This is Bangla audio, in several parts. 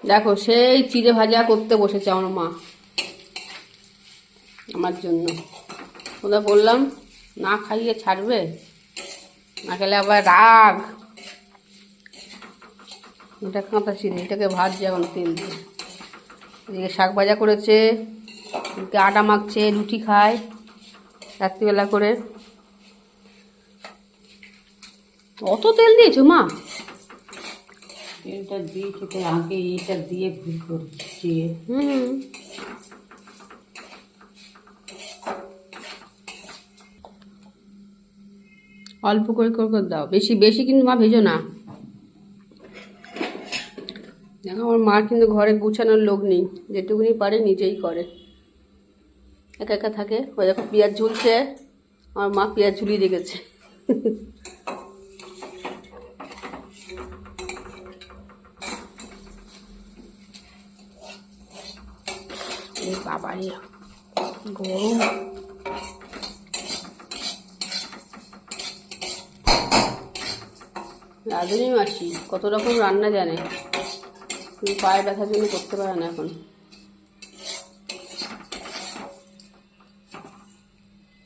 দেখো সেই চিড়ে ভাজা করতে বসেছে আমার মা আমার জন্য। ওদের বললাম না খাইয়ে ছাড়বে, না খেলে আবার রাগ। এটা কাঁচা চিড়ে, এটাকে ভাজছে এখন তেল দিয়ে। এদিকে শাক ভাজা করেছে, এদিকে আটা মাখছে, রুটি খায় রাত্রিবেলা করে। অত তেল দিয়েছো মা? তেলটা দিয়েছি, আগে এটা দিয়ে ভুল করছি। অল্প করে করে দাও, বেশি বেশি কিন্তু মা ভেজো না। দেখো আমার মার কিন্তু ঘরে গুছানোর লোক নেই, যেটুকুনি পারে নিজেই করে, একা একা থাকে। ওই দেখো পেঁয়াজ ঝুলছে, আমার মা পেঁয়াজ ঝুলিয়ে রেখেছে। এই বাবারে গরম। রাঁধুনি মাসি কত রকম রান্না জানে, কিন্তু পায়ের ব্যথার জন্য করতে পারে না এখন।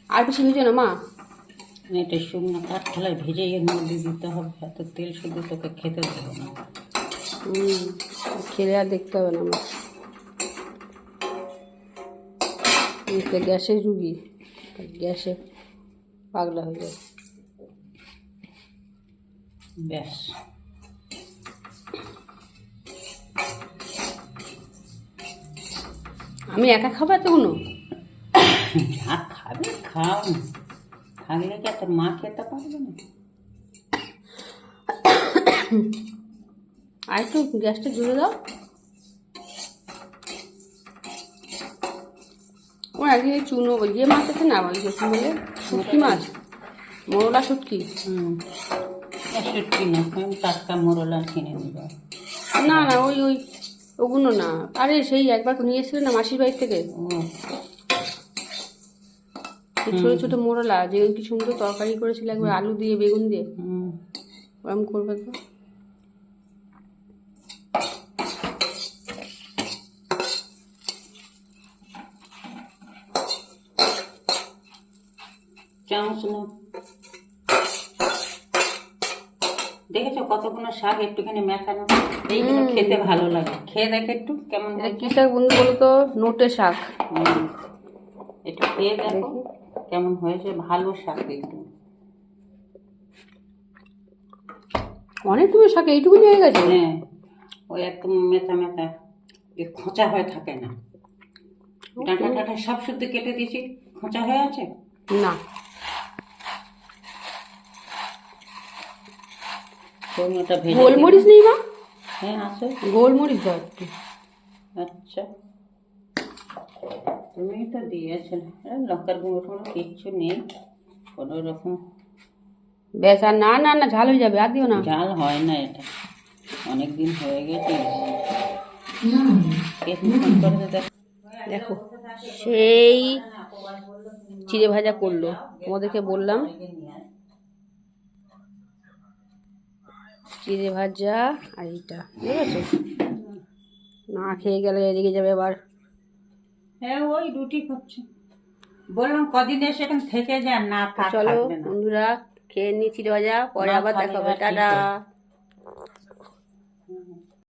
আর বেশি ভেজো না মা। এটা শুকনো কাঠ থালায় ভেজে এর মধ্যে দিতে হবে, এত তেল শুধু তোকে খেতে দেবো না। খেলে আর দেখতে হবে না আমার। গ্যাসের রুগী, গ্যাসে পাগলা হয়ে যায়। ব্যাস, আমি একা খাবো এতগুলো? যা খাবে খাও, থাকলে কি তোর মা খেতে পারবে না? আর একটু গ্যাসটা জুড়ে দাও। ও একদিন চুনো ইয়ে মাছ আছে না, কি বলে, শুটকি মাছ, মোরলা শুটকি। শুটকি না, আমি টাটকা মোরলা কিনে দেবো। না না, ওই ওই ওগুলো না। আরে সেই একবার নিয়ে এসেছিল না মাসির বাড়ি থেকে, ছোট ছোট মোরলা, যে কি সুন্দর তরকারি করেছিল একবার আলু দিয়ে বেগুন দিয়ে। ওরকম করবে তো। চামচ না, দেখেছো কতগুলো শাক একটুখানি মেখানো, এইগুলো খেতে ভালো লাগে। খেয়ে দেখে একটু কেমন হয়। কি শাক বন্ধু বলো তো? নোটে শাক। একটু খেয়ে দেখো কেমন হয়েছে, ভালো শাক একটু। অনেকগুলো শাক এইটুকুনি হয়ে গেছে। হ্যাঁ, ওই একদম মেথা মেথা, খোঁচা হয়ে থাকে না। ডাঁটা টাটা সব শুদ্ধ কেটে দিয়েছি, খোঁচা হয়ে আছে না। গোলমরিচ নেই মা? হ্যাঁ আছে, গোলমরিচ দাও একটু। আচ্ছা তুমি তো দিয়েছিলে, লঙ্কার গুঁড়ো টুড়ো কিচ্ছু নেই কোনো রকম। ব্যাস, আর না না না, ঝাল হয়ে যাবে, আর দিও না। ঝাল হয় না, এটা অনেক দিন হয়ে গেছে। দেখো সেই চিড়ে ভাজা করলো, তোমাদেরকে বললাম চিড়ে ভাজা। আর এইটা বুঝেছো, না খেয়ে গেলে এদিকে যাবে আবার। হ্যাঁ ওই রুটি করছি, বললাম কদিন এসে এখানে থেকে যান না। চলো বন্ধুরা, খেয়ে নি চিড়ে ভাজা, পরে আবার দেখা হবে। টাটা।